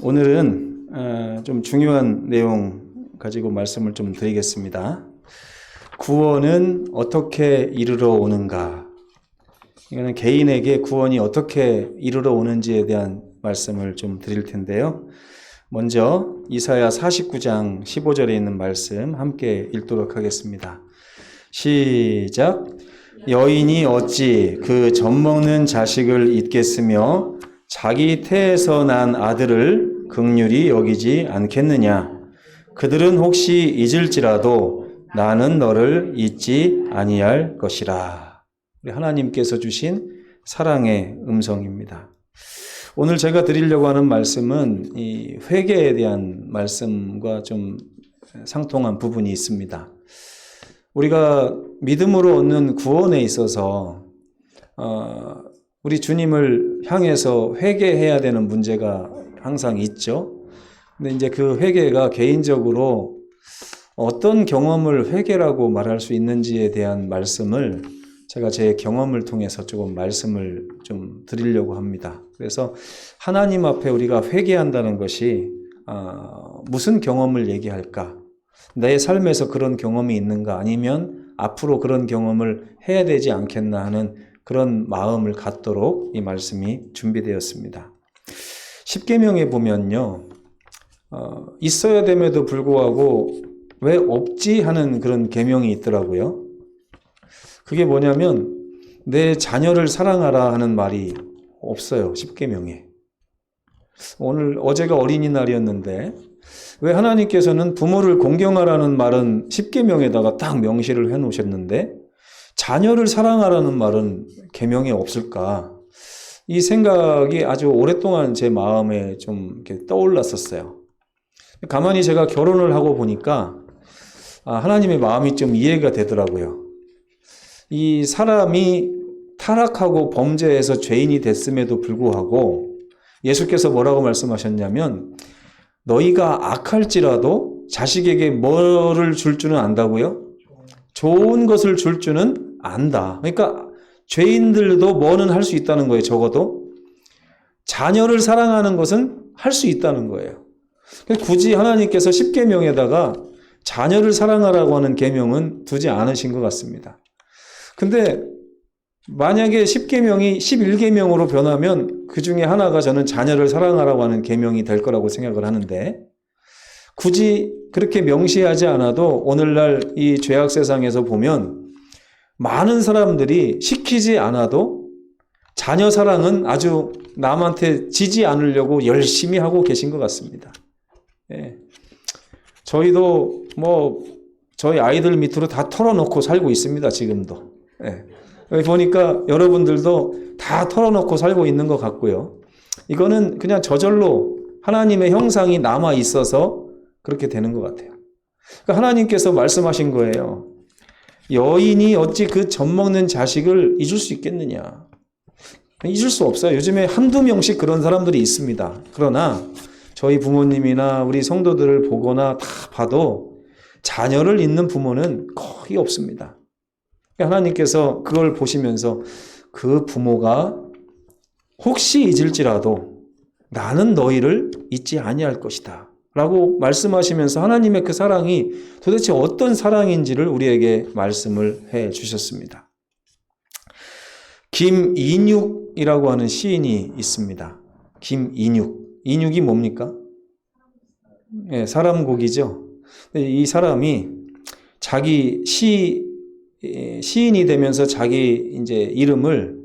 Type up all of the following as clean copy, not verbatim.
오늘은 좀 중요한 내용 가지고 말씀을 좀 드리겠습니다. 구원은 어떻게 이르러 오는가? 이거는 개인에게 구원이 어떻게 이르러 오는지에 대한 말씀을 좀 드릴 텐데요. 먼저 이사야 49장 15절에 있는 말씀 함께 읽도록 하겠습니다. 시작. 여인이 어찌 그 젖먹는 자식을 잊겠으며 자기 태에서 난 아들을 긍휼히 여기지 않겠느냐. 그들은 혹시 잊을지라도 나는 너를 잊지 아니할 것이라. 우리 하나님께서 주신 사랑의 음성입니다. 오늘 제가 드리려고 하는 말씀은 이 회개에 대한 말씀과 좀 상통한 부분이 있습니다. 우리가 믿음으로 얻는 구원에 있어서 우리 주님을 향해서 회개해야 되는 문제가 항상 있죠. 근데 이제 그 회개가 개인적으로 어떤 경험을 회개라고 말할 수 있는지에 대한 말씀을 제가 제 경험을 통해서 조금 말씀을 좀 드리려고 합니다. 그래서 하나님 앞에 우리가 회개한다는 것이 무슨 경험을 얘기할까? 내 삶에서 그런 경험이 있는가? 아니면 앞으로 그런 경험을 해야 되지 않겠나 하는 그런 마음을 갖도록 이 말씀이 준비되었습니다. 십계명에 보면요, 있어야 됨에도 불구하고 왜 없지 하는 그런 계명이 있더라고요. 그게 뭐냐면 내 자녀를 사랑하라 하는 말이 없어요. 십계명에. 어제가 어린이날이었는데 왜 하나님께서는 부모를 공경하라는 말은 십계명에다가 딱 명시를 해놓으셨는데 자녀를 사랑하라는 말은 계명에 없을까? 이 생각이 아주 오랫동안 제 마음에 좀 이렇게 떠올랐었어요. 가만히 제가 결혼을 하고 보니까 하나님의 마음이 좀 이해가 되더라고요. 이 사람이 타락하고 범죄해서 죄인이 됐음에도 불구하고 예수께서 뭐라고 말씀하셨냐면 너희가 악할지라도 자식에게 뭐를 줄 줄은 안다고요? 좋은 것을 줄 줄은 안다. 그러니까 죄인들도 뭐는 할 수 있다는 거예요. 적어도 자녀를 사랑하는 것은 할 수 있다는 거예요. 굳이 하나님께서 십계명에다가 자녀를 사랑하라고 하는 계명은 두지 않으신 것 같습니다. 근데 만약에 십계명이 11계명으로 변하면 그 중에 하나가 저는 자녀를 사랑하라고 하는 계명이 될 거라고 생각을 하는데 굳이 그렇게 명시하지 않아도 오늘날 이 죄악 세상에서 보면 많은 사람들이 시키지 않아도 자녀 사랑은 아주 남한테 지지 않으려고 열심히 하고 계신 것 같습니다. 예. 저희도 저희 아이들 밑으로 다 털어놓고 살고 있습니다. 지금도. 예. 여기 보니까 여러분들도 다 털어놓고 살고 있는 것 같고요. 이거는 그냥 저절로 하나님의 형상이 남아 있어서 그렇게 되는 것 같아요. 그러니까 하나님께서 말씀하신 거예요. 여인이 어찌 그 젖먹는 자식을 잊을 수 있겠느냐. 잊을 수 없어요. 요즘에 한두 명씩 그런 사람들이 있습니다. 그러나 저희 부모님이나 우리 성도들을 보거나 다 봐도 자녀를 잊는 부모는 거의 없습니다. 하나님께서 그걸 보시면서 그 부모가 혹시 잊을지라도 나는 너희를 잊지 아니할 것이다 라고 말씀하시면서 하나님의 그 사랑이 도대체 어떤 사랑인지를 우리에게 말씀을 해 주셨습니다. 김인육이라고 하는 시인이 있습니다. 김인육. 인육이 뭡니까? 네, 사람 곡이죠. 이 사람이 자기 시인이 되면서 자기 이제 이름을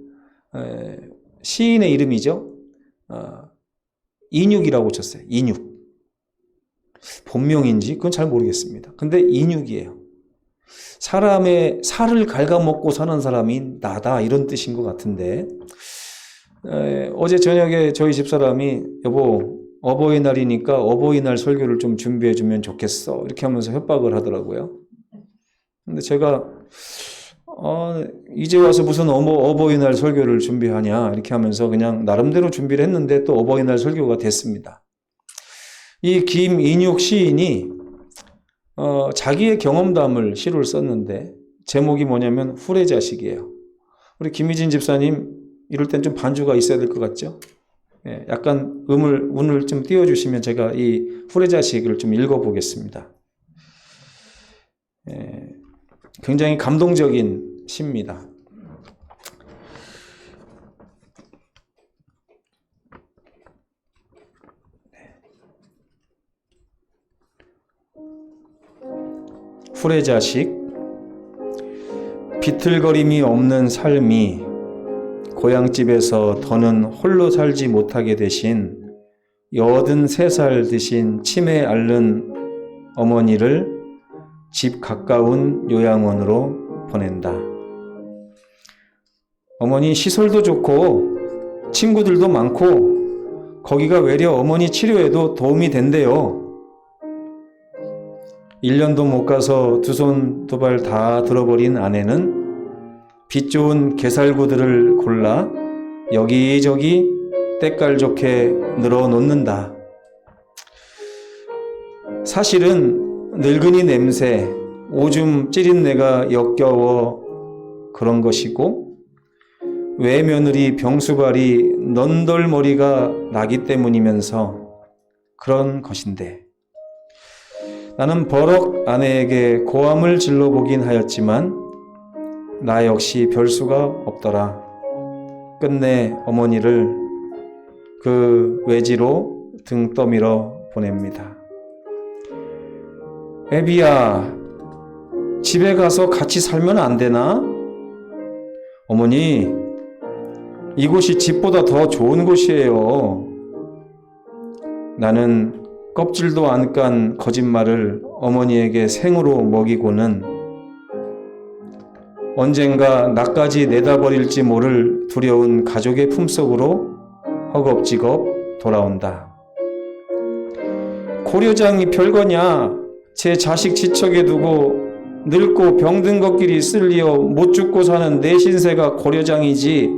시인의 이름이죠. 인육이라고 쳤어요. 인육. 본명인지 그건 잘 모르겠습니다. 근데 인육이에요. 사람의 살을 갉아먹고 사는 사람이 나다 이런 뜻인 것 같은데 어제 저녁에 저희 집사람이 여보 어버이날이니까 어버이날 설교를 좀 준비해 주면 좋겠어 이렇게 하면서 협박을 하더라고요. 근데 제가 이제 와서 무슨 어버이날 설교를 준비하냐 이렇게 하면서 그냥 나름대로 준비를 했는데 또 어버이날 설교가 됐습니다. 이 김인육 시인이 자기의 경험담을 시를 썼는데 제목이 뭐냐면 후레자식이에요. 우리 김희진 집사님 이럴 땐 좀 반주가 있어야 될 것 같죠? 약간 운을 좀 띄워주시면 제가 이 후레자식을 좀 읽어보겠습니다. 굉장히 감동적인 시입니다. 후레자식. 비틀거림이 없는 삶이 고향집에서 더는 홀로 살지 못하게 되신 83살 드신 치매 앓는 어머니를 집 가까운 요양원으로 보낸다. 어머니 시설도 좋고 친구들도 많고 거기가 외려 어머니 치료에도 도움이 된대요. 1년도 못 가서 두 손 두 발 다 들어버린 아내는 빛 좋은 게살구들을 골라 여기저기 때깔 좋게 늘어놓는다. 사실은 늙은이 냄새, 오줌 찌린내가 역겨워 그런 것이고 외며느리 병수발이 넌덜머리가 나기 때문이면서 그런 것인데 나는 버럭 아내에게 고함을 질러보긴 하였지만 나 역시 별수가 없더라. 끝내 어머니를 그 외지로 등 떠밀어 보냅니다. 애비야, 집에 가서 같이 살면 안 되나? 어머니, 이곳이 집보다 더 좋은 곳이에요. 나는 껍질도 안 깐 거짓말을 어머니에게 생으로 먹이고는 언젠가 나까지 내다버릴지 모를 두려운 가족의 품속으로 허겁지겁 돌아온다. 고려장이 별거냐? 제 자식 지척에 두고 늙고 병든 것끼리 쓸리어 못 죽고 사는 내 신세가 고려장이지.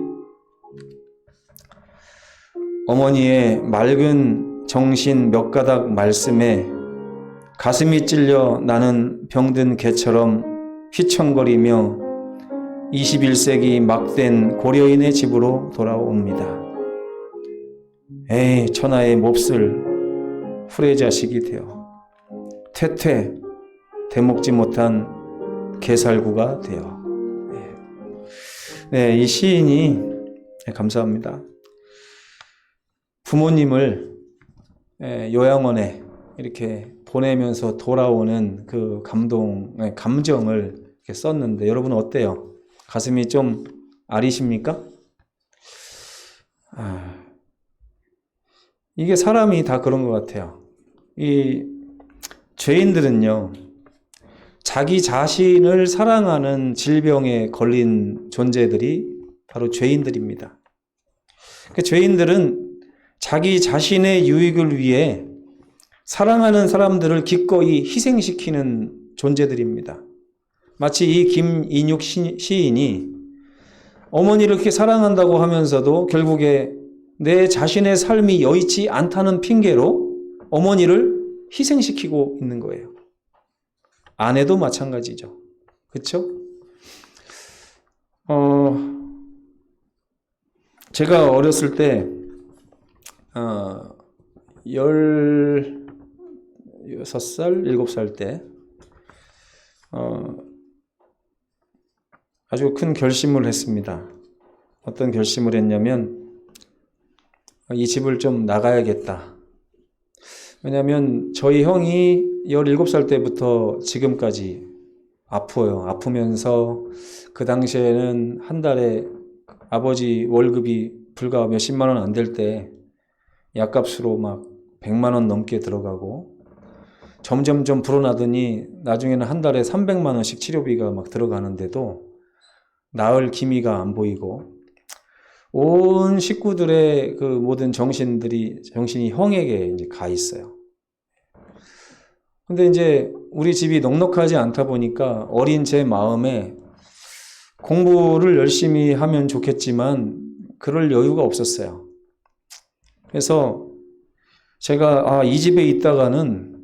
어머니의 맑은 정신 몇 가닥 말씀에 가슴이 찔려 나는 병든 개처럼 휘청거리며 21세기 막된 고려인의 집으로 돌아옵니다. 에이, 천하의 몹쓸 후레자식이 되어 퇴퇴 대먹지 못한 개살구가 되어. 네, 이 시인이 감사합니다. 부모님을 요양원에 이렇게 보내면서 돌아오는 그 감정을 이렇게 썼는데 여러분 어때요? 가슴이 좀 아리십니까? 이게 사람이 다 그런 것 같아요. 이 죄인들은요, 자기 자신을 사랑하는 질병에 걸린 존재들이 바로 죄인들입니다. 그러니까 죄인들은 자기 자신의 유익을 위해 사랑하는 사람들을 기꺼이 희생시키는 존재들입니다. 마치 이 김인육 시인이 어머니를 그렇게 사랑한다고 하면서도 결국에 내 자신의 삶이 여의치 않다는 핑계로 어머니를 희생시키고 있는 거예요. 아내도 마찬가지죠. 그렇죠? 제가 어렸을 때 16살, 7살 때 아주 큰 결심을 했습니다. 어떤 결심을 했냐면 이 집을 좀 나가야겠다. 왜냐하면 저희 형이 17살 때부터 지금까지 아파요. 아프면서 그 당시에는 한 달에 아버지 월급이 불과 몇십만 원 안 될 때 약값으로 막 100만 원 넘게 들어가고 점점 좀 불어나더니 나중에는 한 달에 300만 원씩 치료비가 막 들어가는데도 나을 기미가 안 보이고 온 식구들의 그 모든 정신이 형에게 이제 가 있어요. 근데 이제 우리 집이 넉넉하지 않다 보니까 어린 제 마음에 공부를 열심히 하면 좋겠지만 그럴 여유가 없었어요. 그래서 제가 이 집에 있다가는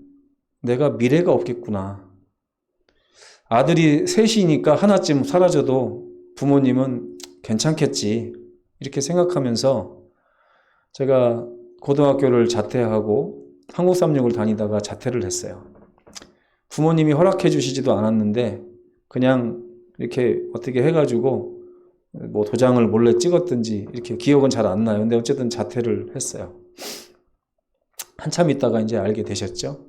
내가 미래가 없겠구나. 아들이 셋이니까 하나쯤 사라져도 부모님은 괜찮겠지. 이렇게 생각하면서 제가 고등학교를 자퇴하고 한국삼육을 다니다가 자퇴를 했어요. 부모님이 허락해 주시지도 않았는데 그냥 이렇게 어떻게 해가지고 뭐 도장을 몰래 찍었든지 이렇게 기억은 잘 안 나요. 근데 어쨌든 자퇴를 했어요. 한참 있다가 이제 알게 되셨죠.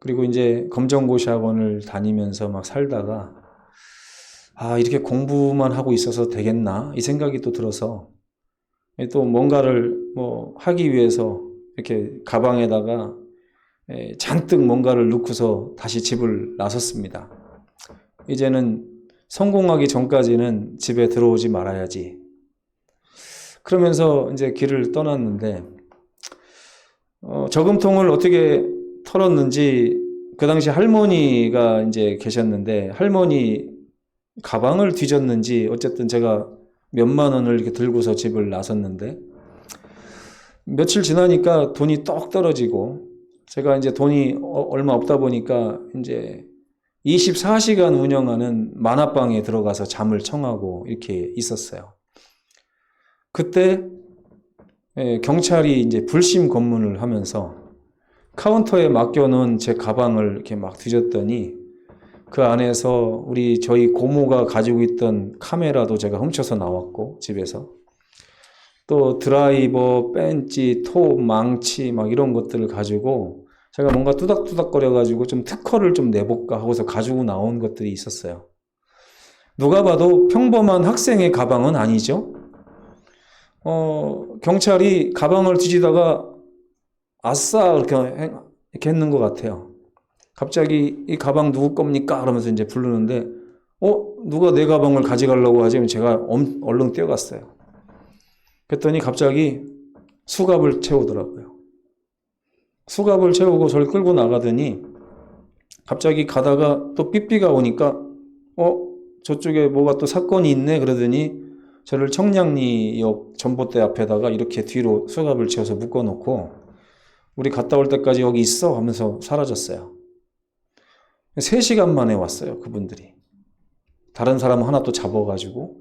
그리고 이제 검정고시 학원을 다니면서 막 살다가 이렇게 공부만 하고 있어서 되겠나 이 생각이 또 들어서 또 뭔가를 뭐 하기 위해서 이렇게 가방에다가 잔뜩 뭔가를 넣고서 다시 집을 나섰습니다. 이제는 성공하기 전까지는 집에 들어오지 말아야지. 그러면서 이제 길을 떠났는데 저금통을 어떻게 털었는지 그 당시 할머니가 이제 계셨는데 할머니 가방을 뒤졌는지 어쨌든 제가 몇만 원을 이렇게 들고서 집을 나섰는데 며칠 지나니까 돈이 떡 떨어지고 제가 이제 돈이 얼마 없다 보니까 이제 24시간 운영하는 만화방에 들어가서 잠을 청하고 이렇게 있었어요. 그때 경찰이 이제 불심 검문을 하면서 카운터에 맡겨놓은 제 가방을 이렇게 막 뒤졌더니 그 안에서 저희 고모가 가지고 있던 카메라도 제가 훔쳐서 나왔고 집에서 또 드라이버, 벤치, 톱, 망치 막 이런 것들을 가지고 제가 뭔가 뚜닥뚜닥거려가지고 좀 특허를 좀 내볼까 하고서 가지고 나온 것들이 있었어요. 누가 봐도 평범한 학생의 가방은 아니죠. 경찰이 가방을 뒤지다가 아싸 이렇게 했는 것 같아요. 갑자기 이 가방 누구 겁니까? 그러면서 이제 부르는데 누가 내 가방을 가져가려고 하지? 제가 얼른 뛰어갔어요. 그랬더니 갑자기 수갑을 채우더라고요. 수갑을 채우고 저를 끌고 나가더니 갑자기 가다가 또 삐삐가 오니까 저쪽에 뭐가 또 사건이 있네 그러더니 저를 청량리역 전봇대 앞에다가 이렇게 뒤로 수갑을 채워서 묶어놓고 우리 갔다 올 때까지 여기 있어 하면서 사라졌어요. 3시간 만에 왔어요, 그분들이. 다른 사람 하나 또 잡아가지고.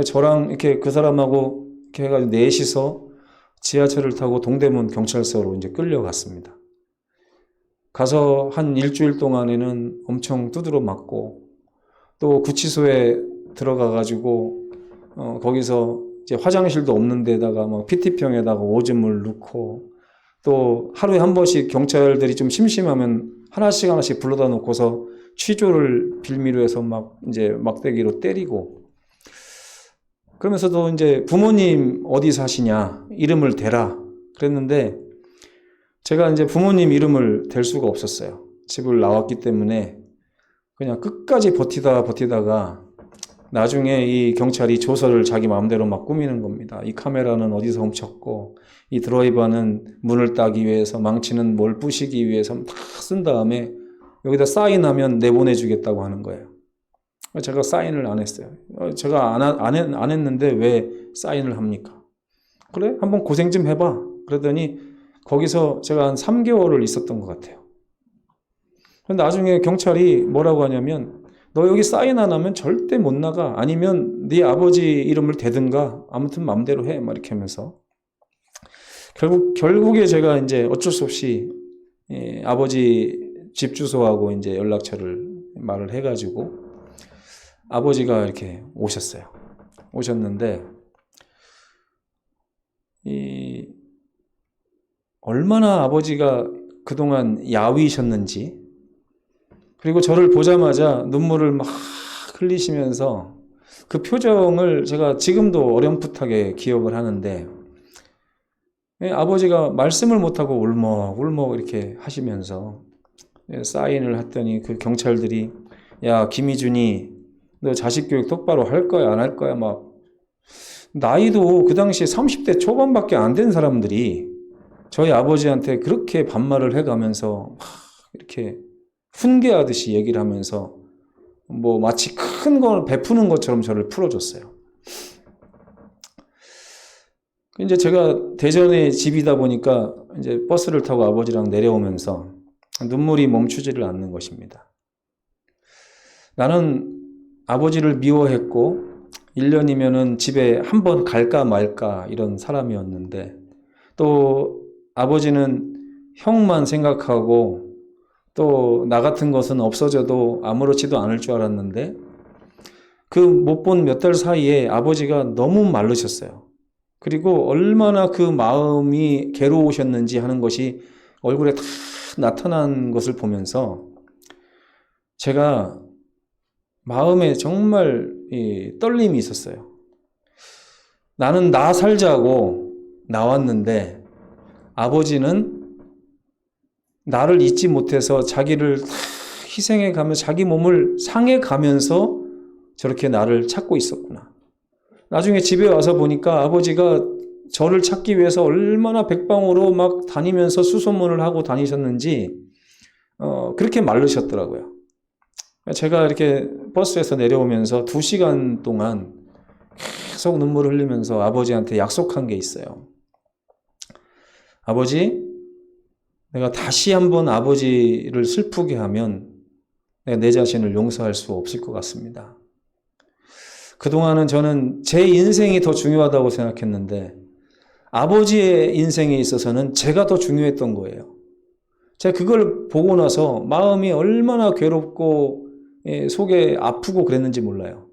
저랑 이렇게 그 사람하고 이렇게 해가지고 넷이서 지하철을 타고 동대문 경찰서로 이제 끌려갔습니다. 가서 한 일주일 동안에는 엄청 두드러 맞고 또 구치소에 들어가가지고 거기서 이제 화장실도 없는 데다가 뭐 PT병에다가 오줌을 넣고 또 하루에 한 번씩 경찰들이 좀 심심하면 하나씩 불러다 놓고서 취조를 빌미로 해서 막 이제 막대기로 때리고 그러면서도 이제 부모님 어디 사시냐 이름을 대라 그랬는데 제가 이제 부모님 이름을 댈 수가 없었어요. 집을 나왔기 때문에 그냥 끝까지 버티다가 나중에 이 경찰이 조서를 자기 마음대로 막 꾸미는 겁니다. 이 카메라는 어디서 훔쳤고 이 드라이버는 문을 따기 위해서 망치는 뭘 부시기 위해서 다 쓴 다음에 여기다 사인하면 내보내주겠다고 하는 거예요. 제가 사인을 안 했어요. 제가 안 했는데 왜 사인을 합니까? 그래? 한번 고생 좀 해봐. 그러더니 거기서 제가 한 3개월을 있었던 것 같아요. 나중에 경찰이 뭐라고 하냐면 너 여기 사인 안 하면 절대 못 나가. 아니면 네 아버지 이름을 대든가 아무튼 마음대로 해. 막 이렇게 하면서 결국에 제가 이제 어쩔 수 없이 아버지 집 주소하고 이제 연락처를 말을 해가지고 아버지가 이렇게 오셨어요. 오셨는데 얼마나 아버지가 그동안 야위셨는지 그리고 저를 보자마자 눈물을 막 흘리시면서 그 표정을 제가 지금도 어렴풋하게 기억을 하는데 아버지가 말씀을 못하고 울먹울먹 이렇게 하시면서 사인을 했더니 그 경찰들이 야 김희준이 너 자식 교육 똑바로 할 거야 안 할 거야 막 나이도 그 당시에 30대 초반밖에 안 된 사람들이 저희 아버지한테 그렇게 반말을 해가면서 막 이렇게 훈계하듯이 얘기를 하면서 뭐 마치 큰 걸 베푸는 것처럼 저를 풀어줬어요. 이제 제가 대전에 집이다 보니까 이제 버스를 타고 아버지랑 내려오면서 눈물이 멈추지를 않는 것입니다. 나는 아버지를 미워했고 1년이면은 집에 한 번 갈까 말까 이런 사람이었는데 또 아버지는 형만 생각하고 또 나 같은 것은 없어져도 아무렇지도 않을 줄 알았는데 그 못 본 몇 달 사이에 아버지가 너무 마르셨어요. 그리고 얼마나 그 마음이 괴로우셨는지 하는 것이 얼굴에 다 나타난 것을 보면서 제가 마음에 정말 떨림이 있었어요. 나는 나 살자고 나왔는데 아버지는 나를 잊지 못해서 자기를 다 희생해 가면서 자기 몸을 상해 가면서 저렇게 나를 찾고 있었구나. 나중에 집에 와서 보니까 아버지가 저를 찾기 위해서 얼마나 백방으로 막 다니면서 수소문을 하고 다니셨는지 그렇게 마르셨더라고요. 제가 이렇게 버스에서 내려오면서 2시간 동안 계속 눈물을 흘리면서 아버지한테 약속한 게 있어요. 아버지, 내가 다시 한번 아버지를 슬프게 하면 내가 내 자신을 용서할 수 없을 것 같습니다. 그동안은 저는 제 인생이 더 중요하다고 생각했는데 아버지의 인생에 있어서는 제가 더 중요했던 거예요. 제가 그걸 보고 나서 마음이 얼마나 괴롭고 속에 아프고 그랬는지 몰라요.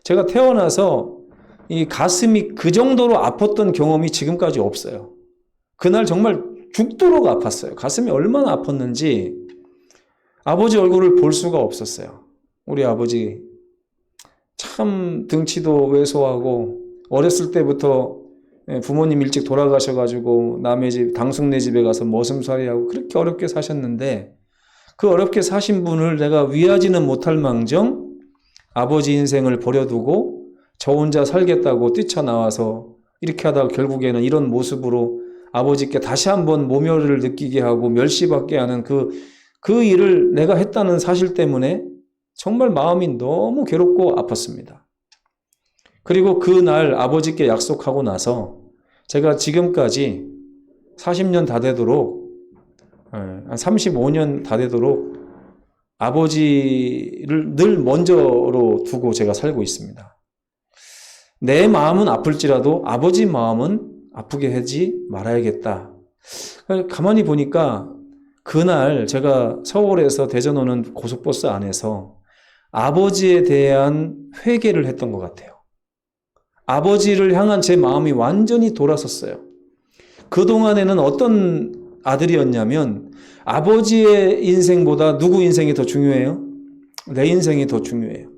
제가 태어나서 이 가슴이 그 정도로 아팠던 경험이 지금까지 없어요. 그날 정말 죽도록 아팠어요. 가슴이 얼마나 아팠는지 아버지 얼굴을 볼 수가 없었어요. 우리 아버지 참 등치도 왜소하고 어렸을 때부터 부모님 일찍 돌아가셔가지고 남의 집, 당숙네 집에 가서 머슴살이하고 그렇게 어렵게 사셨는데 그 어렵게 사신 분을 내가 위하지는 못할 망정 아버지 인생을 버려두고 저 혼자 살겠다고 뛰쳐나와서 이렇게 하다가 결국에는 이런 모습으로 아버지께 다시 한번 모멸을 느끼게 하고 멸시받게 하는 그 일을 내가 했다는 사실 때문에 정말 마음이 너무 괴롭고 아팠습니다. 그리고 그날 아버지께 약속하고 나서 제가 지금까지 40년 다 되도록 한 35년 다 되도록 아버지를 늘 먼저로 두고 제가 살고 있습니다. 내 마음은 아플지라도 아버지 마음은 아프게 하지 말아야겠다. 가만히 보니까 그날 제가 서울에서 대전 오는 고속버스 안에서 아버지에 대한 회개를 했던 것 같아요. 아버지를 향한 제 마음이 완전히 돌아섰어요. 그동안에는 어떤 아들이었냐면 아버지의 인생보다 누구 인생이 더 중요해요? 내 인생이 더 중요해요.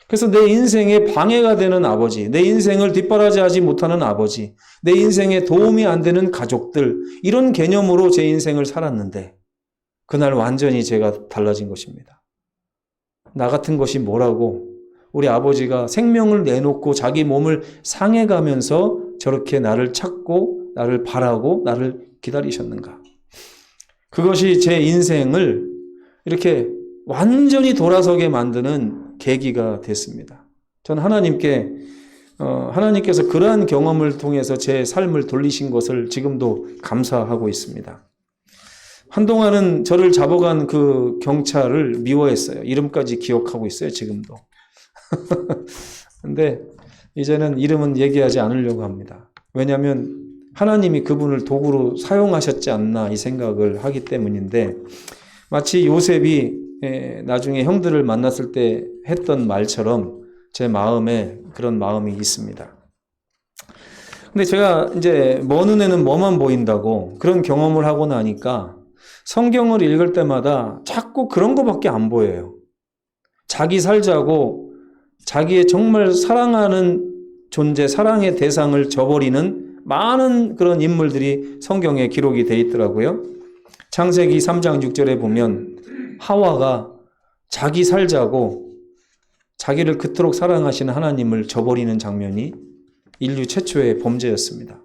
그래서 내 인생에 방해가 되는 아버지, 내 인생을 뒷바라지하지 못하는 아버지, 내 인생에 도움이 안 되는 가족들, 이런 개념으로 제 인생을 살았는데 그날 완전히 제가 달라진 것입니다. 나 같은 것이 뭐라고 우리 아버지가 생명을 내놓고 자기 몸을 상해가면서 저렇게 나를 찾고 나를 바라고 나를 기다리셨는가. 그것이 제 인생을 이렇게 완전히 돌아서게 만드는 계기가 됐습니다. 전 하나님께서 그러한 경험을 통해서 제 삶을 돌리신 것을 지금도 감사하고 있습니다. 한동안은 저를 잡아간 그 경찰을 미워했어요. 이름까지 기억하고 있어요, 지금도. 근데 이제는 이름은 얘기하지 않으려고 합니다. 왜냐하면 하나님이 그분을 도구로 사용하셨지 않나 이 생각을 하기 때문인데 마치 요셉이 나중에 형들을 만났을 때 했던 말처럼 제 마음에 그런 마음이 있습니다. 근데 제가 이제 먼 눈에는 뭐만 보인다고 그런 경험을 하고 나니까 성경을 읽을 때마다 자꾸 그런 거밖에 안 보여요. 자기 살자고 자기의 정말 사랑하는 존재, 사랑의 대상을 저버리는 많은 그런 인물들이 성경에 기록이 되어 있더라고요. 창세기 3장 6절에 보면 하와가 자기 살자고 자기를 그토록 사랑하시는 하나님을 저버리는 장면이 인류 최초의 범죄였습니다.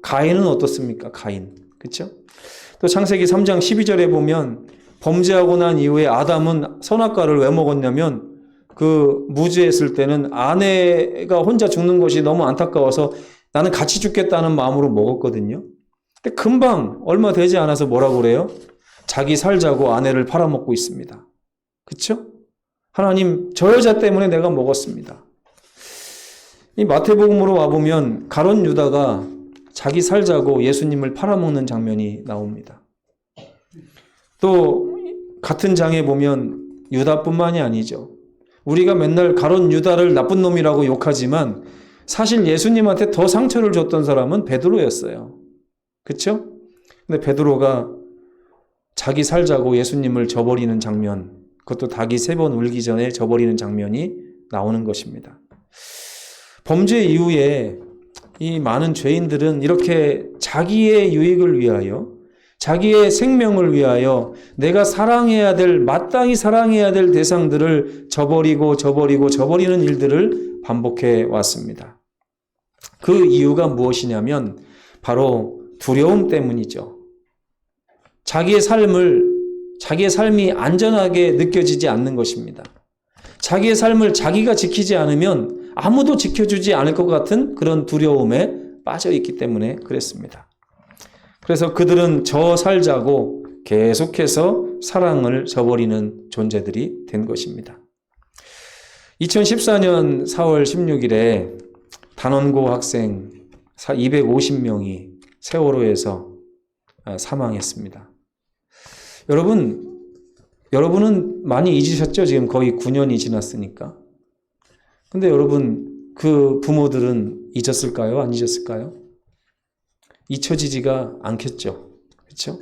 가인은 어떻습니까? 가인. 그렇죠? 또 창세기 3장 12절에 보면 범죄하고 난 이후에 아담은 선악과를 왜 먹었냐면 그 무죄했을 때는 아내가 혼자 죽는 것이 너무 안타까워서 나는 같이 죽겠다는 마음으로 먹었거든요. 근데 금방 얼마 되지 않아서 뭐라고 그래요? 자기 살자고 아내를 팔아먹고 있습니다. 그렇죠? 하나님, 저 여자 때문에 내가 먹었습니다. 이 마태복음으로 와보면 가룟 유다가 자기 살자고 예수님을 팔아먹는 장면이 나옵니다. 또 같은 장에 보면 유다뿐만이 아니죠. 우리가 맨날 가룟 유다를 나쁜 놈이라고 욕하지만 사실 예수님한테 더 상처를 줬던 사람은 베드로였어요. 그렇죠? 근데 베드로가 자기 살자고 예수님을 저버리는 장면, 그것도 닭이 3번 울기 전에 저버리는 장면이 나오는 것입니다. 범죄 이후에 이 많은 죄인들은 이렇게 자기의 유익을 위하여, 자기의 생명을 위하여 내가 마땅히 사랑해야 될 대상들을 저버리는 일들을 반복해 왔습니다. 그 이유가 무엇이냐면 바로 두려움 때문이죠. 자기의 삶이 안전하게 느껴지지 않는 것입니다. 자기의 삶을 자기가 지키지 않으면 아무도 지켜주지 않을 것 같은 그런 두려움에 빠져 있기 때문에 그랬습니다. 그래서 그들은 저 살자고 계속해서 사랑을 저버리는 존재들이 된 것입니다. 2014년 4월 16일에 단원고 학생 250명이 세월호에서 사망했습니다. 여러분은 많이 잊으셨죠? 지금 거의 9년이 지났으니까. 근데 여러분, 그 부모들은 잊었을까요? 안 잊었을까요? 잊혀지지가 않겠죠. 그렇죠?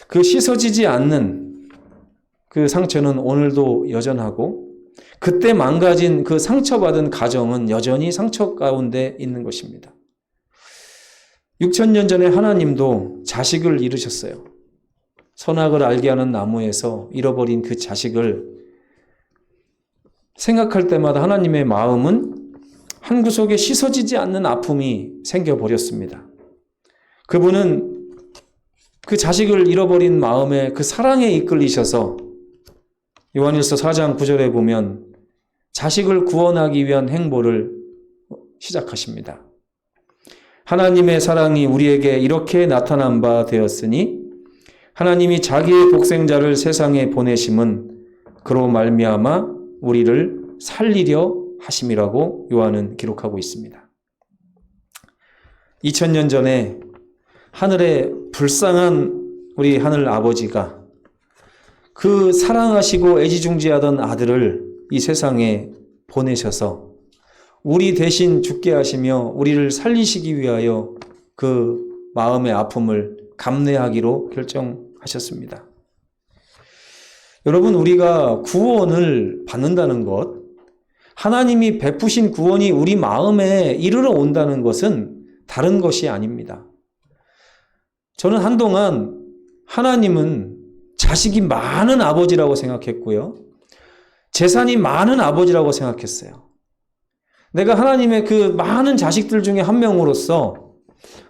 그 씻어지지 않는 그 상처는 오늘도 여전하고 그때 망가진 그 상처받은 가정은 여전히 상처 가운데 있는 것입니다. 6,000년 전에 하나님도 자식을 잃으셨어요. 선악을 알게 하는 나무에서 잃어버린 그 자식을 생각할 때마다 하나님의 마음은 한 구석에 씻어지지 않는 아픔이 생겨버렸습니다. 그분은 그 자식을 잃어버린 마음에 그 사랑에 이끌리셔서 요한일서 4장 9절에 보면 자식을 구원하기 위한 행보를 시작하십니다. 하나님의 사랑이 우리에게 이렇게 나타난 바 되었으니 하나님이 자기의 독생자를 세상에 보내심은 그로 말미암아 우리를 살리려 하심이라고 요한은 기록하고 있습니다. 2000년 전에 하늘에 불쌍한 우리 하늘 아버지가 그 사랑하시고 애지중지하던 아들을 이 세상에 보내셔서 우리 대신 죽게 하시며 우리를 살리시기 위하여 그 마음의 아픔을 감내하기로 결정하셨습니다. 여러분, 우리가 구원을 받는다는 것, 하나님이 베푸신 구원이 우리 마음에 이르러 온다는 것은 다른 것이 아닙니다. 저는 한동안 하나님은 자식이 많은 아버지라고 생각했고요. 재산이 많은 아버지라고 생각했어요. 내가 하나님의 그 많은 자식들 중에 한 명으로서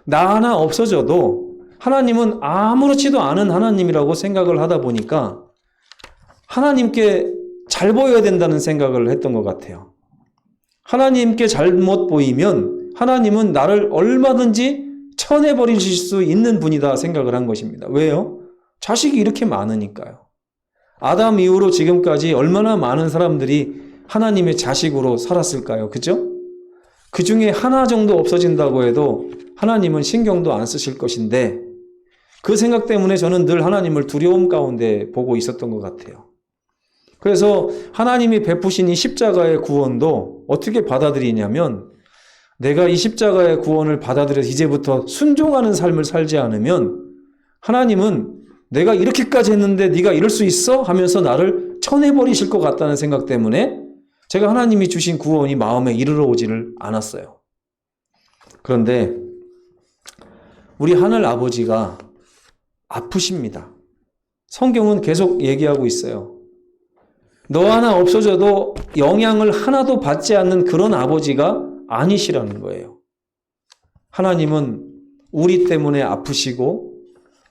나 하나 없어져도 하나님은 아무렇지도 않은 하나님이라고 생각을 하다 보니까 하나님께 잘 보여야 된다는 생각을 했던 것 같아요. 하나님께 잘못 보이면 하나님은 나를 얼마든지 쳐내버리실 수 있는 분이다 생각을 한 것입니다. 왜요? 자식이 이렇게 많으니까요. 아담 이후로 지금까지 얼마나 많은 사람들이 하나님의 자식으로 살았을까요? 그죠? 그 중에 하나 정도 없어진다고 해도 하나님은 신경도 안 쓰실 것인데 그 생각 때문에 저는 늘 하나님을 두려움 가운데 보고 있었던 것 같아요. 그래서 하나님이 베푸신 이 십자가의 구원도 어떻게 받아들이냐면 내가 이 십자가의 구원을 받아들여서 이제부터 순종하는 삶을 살지 않으면 하나님은 내가 이렇게까지 했는데 네가 이럴 수 있어? 하면서 나를 쳐내버리실 것 같다는 생각 때문에 제가 하나님이 주신 구원이 마음에 이르러 오지를 않았어요. 그런데 우리 하늘 아버지가 아프십니다. 성경은 계속 얘기하고 있어요. 너 하나 없어져도 영향을 하나도 받지 않는 그런 아버지가 아니시라는 거예요. 하나님은 우리 때문에 아프시고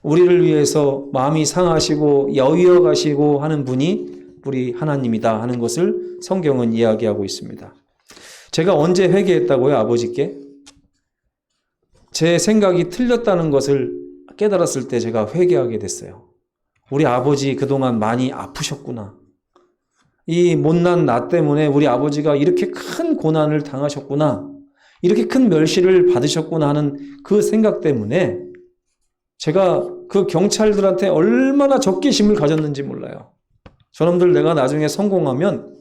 우리를 위해서 마음이 상하시고 여위어 가시고 하는 분이 우리 하나님이다 하는 것을 성경은 이야기하고 있습니다. 제가 언제 회개했다고요? 아버지께? 제 생각이 틀렸다는 것을 깨달았을 때 제가 회개하게 됐어요. 우리 아버지 그동안 많이 아프셨구나. 이 못난 나 때문에 우리 아버지가 이렇게 큰 고난을 당하셨구나. 이렇게 큰 멸시를 받으셨구나 하는 그 생각 때문에 제가 그 경찰들한테 얼마나 적개심을 가졌는지 몰라요. 저놈들 내가 나중에 성공하면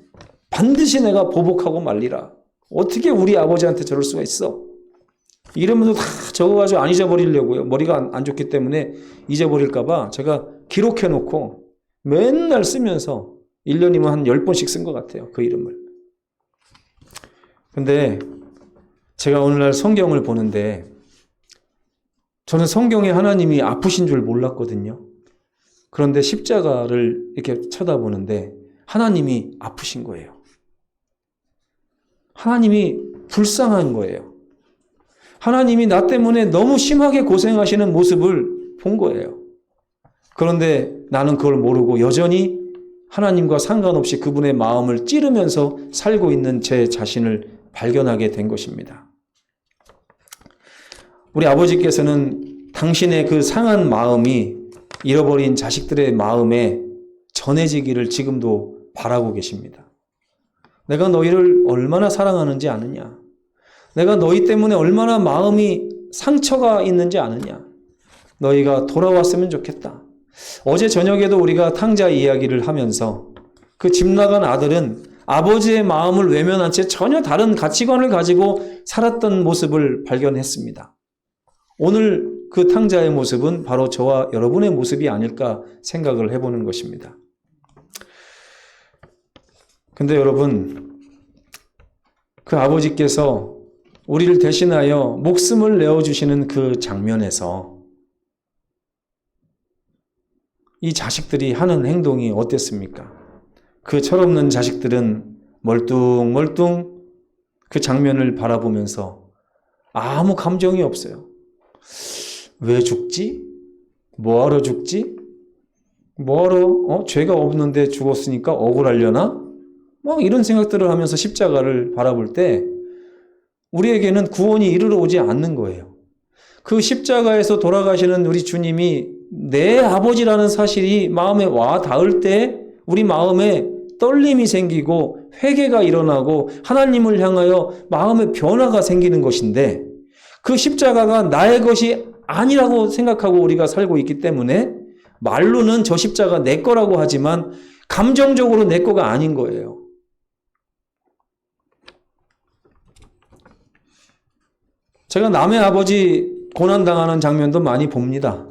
반드시 내가 보복하고 말리라. 어떻게 우리 아버지한테 저럴 수가 있어? 이러면서 다 적어가지고 안 잊어버리려고요. 머리가 안 좋기 때문에 잊어버릴까봐 제가 기록해놓고 맨날 쓰면서 1년이면 한 10번씩 쓴 것 같아요. 그 이름을. 근데 제가 오늘날 성경을 보는데 저는 성경에 하나님이 아프신 줄 몰랐거든요. 그런데 십자가를 이렇게 쳐다보는데 하나님이 아프신 거예요. 하나님이 불쌍한 거예요. 하나님이 나 때문에 너무 심하게 고생하시는 모습을 본 거예요. 그런데 나는 그걸 모르고 여전히 하나님과 상관없이 그분의 마음을 찌르면서 살고 있는 제 자신을 발견하게 된 것입니다. 우리 아버지께서는 당신의 그 상한 마음이 잃어버린 자식들의 마음에 전해지기를 지금도 바라고 계십니다. 내가 너희를 얼마나 사랑하는지 아느냐? 내가 너희 때문에 얼마나 마음이 상처가 있는지 아느냐? 너희가 돌아왔으면 좋겠다. 어제 저녁에도 우리가 탕자 이야기를 하면서 그 집 나간 아들은 아버지의 마음을 외면한 채 전혀 다른 가치관을 가지고 살았던 모습을 발견했습니다. 오늘 그 탕자의 모습은 바로 저와 여러분의 모습이 아닐까 생각을 해보는 것입니다. 근데 여러분, 그 아버지께서 우리를 대신하여 목숨을 내어주시는 그 장면에서 이 자식들이 하는 행동이 어땠습니까? 그 철없는 자식들은 멀뚱멀뚱 그 장면을 바라보면서 아무 감정이 없어요. 왜 죽지? 뭐하러 죽지? 뭐하러? 죄가 없는데 죽었으니까 억울하려나? 막 이런 생각들을 하면서 십자가를 바라볼 때 우리에게는 구원이 이르러 오지 않는 거예요. 그 십자가에서 돌아가시는 우리 주님이 내 아버지라는 사실이 마음에 와 닿을 때 우리 마음에 떨림이 생기고 회개가 일어나고 하나님을 향하여 마음의 변화가 생기는 것인데 그 십자가가 나의 것이 아니라고 생각하고 우리가 살고 있기 때문에 말로는 저 십자가 내 거라고 하지만 감정적으로 내 거가 아닌 거예요. 제가 남의 아버지 고난당하는 장면도 많이 봅니다.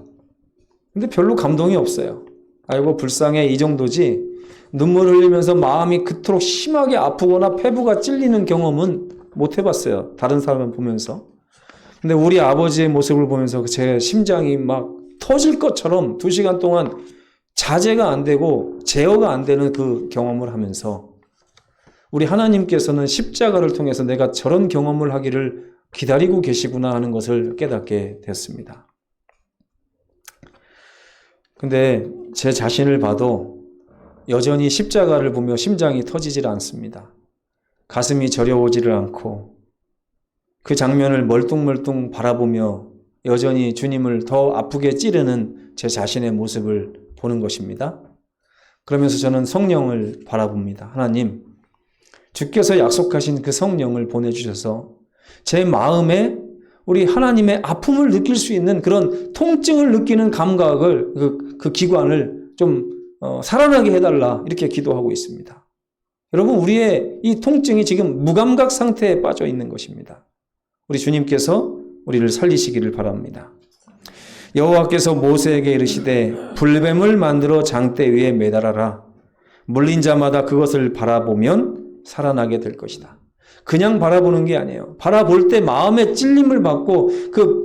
근데 별로 감동이 없어요. 아이고 불쌍해 이 정도지 눈물 흘리면서 마음이 그토록 심하게 아프거나 폐부가 찔리는 경험은 못 해봤어요. 다른 사람을 보면서. 근데 우리 아버지의 모습을 보면서 제 심장이 막 터질 것처럼 2시간 동안 자제가 안 되고 제어가 안 되는 그 경험을 하면서 우리 하나님께서는 십자가를 통해서 내가 저런 경험을 하기를 기다리고 계시구나 하는 것을 깨닫게 됐습니다. 근데 제 자신을 봐도 여전히 십자가를 보며 심장이 터지질 않습니다. 가슴이 저려오지를 않고 그 장면을 멀뚱멀뚱 바라보며 여전히 주님을 더 아프게 찌르는 제 자신의 모습을 보는 것입니다. 그러면서 저는 성령을 바라봅니다. 하나님, 주께서 약속하신 그 성령을 보내주셔서 제 마음에 우리 하나님의 아픔을 느낄 수 있는 그런 통증을 느끼는 감각을 그 기관을 좀 살아나게 해달라 이렇게 기도하고 있습니다. 여러분 우리의 이 통증이 지금 무감각 상태에 빠져 있는 것입니다. 우리 주님께서 우리를 살리시기를 바랍니다. 여호와께서 모세에게 이르시되 불뱀을 만들어 장대 위에 매달아라. 물린 자마다 그것을 바라보면 살아나게 될 것이다. 그냥 바라보는 게 아니에요. 바라볼 때 마음의 찔림을 받고 그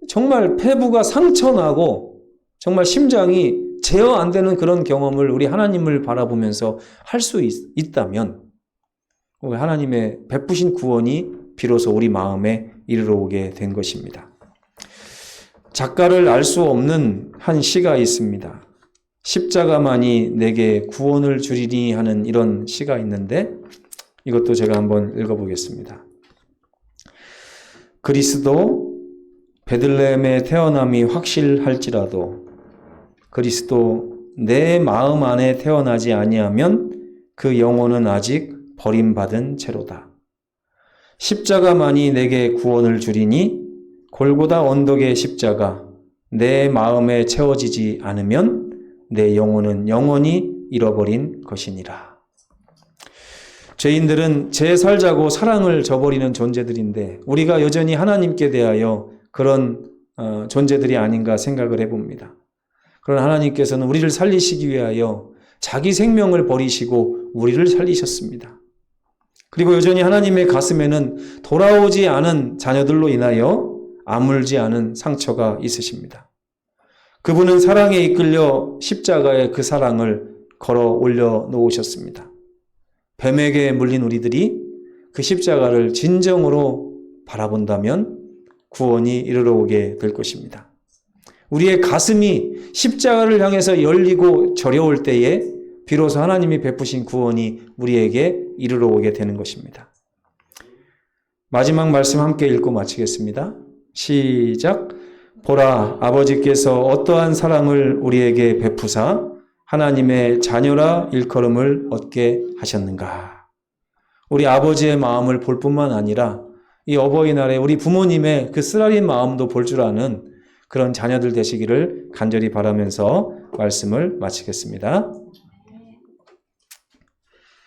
정말 폐부가 상처나고 정말 심장이 제어 안 되는 그런 경험을 우리 하나님을 바라보면서 할 수 있다면 우리 하나님의 베푸신 구원이 비로소 우리 마음에 이르러 오게 된 것입니다. 작가를 알 수 없는 한 시가 있습니다. 십자가만이 내게 구원을 주리니 하는 이런 시가 있는데 이것도 제가 한번 읽어보겠습니다. 그리스도 베들레헴에 태어남이 확실할지라도 그리스도 내 마음 안에 태어나지 아니하면 그 영혼은 아직 버림받은 채로다. 십자가만이 내게 구원을 주리니 골고다 언덕의 십자가 내 마음에 채워지지 않으면 내 영혼은 영원히 잃어버린 것이니라. 죄인들은 제 살자고 사랑을 저버리는 존재들인데 우리가 여전히 하나님께 대하여 그런 존재들이 아닌가 생각을 해봅니다. 그러나 하나님께서는 우리를 살리시기 위하여 자기 생명을 버리시고 우리를 살리셨습니다. 그리고 여전히 하나님의 가슴에는 돌아오지 않은 자녀들로 인하여 아물지 않은 상처가 있으십니다. 그분은 사랑에 이끌려 십자가에 그 사랑을 걸어 올려 놓으셨습니다. 뱀에게 물린 우리들이 그 십자가를 진정으로 바라본다면 구원이 이르러 오게 될 것입니다. 우리의 가슴이 십자가를 향해서 열리고 저려올 때에 비로소 하나님이 베푸신 구원이 우리에게 이르러 오게 되는 것입니다. 마지막 말씀 함께 읽고 마치겠습니다. 시작. 보라, 아버지께서 어떠한 사랑을 우리에게 베푸사 하나님의 자녀라 일컬음을 얻게 하셨는가. 우리 아버지의 마음을 볼 뿐만 아니라 이 어버이날에 우리 부모님의 그 쓰라린 마음도 볼 줄 아는 그런 자녀들 되시기를 간절히 바라면서 말씀을 마치겠습니다.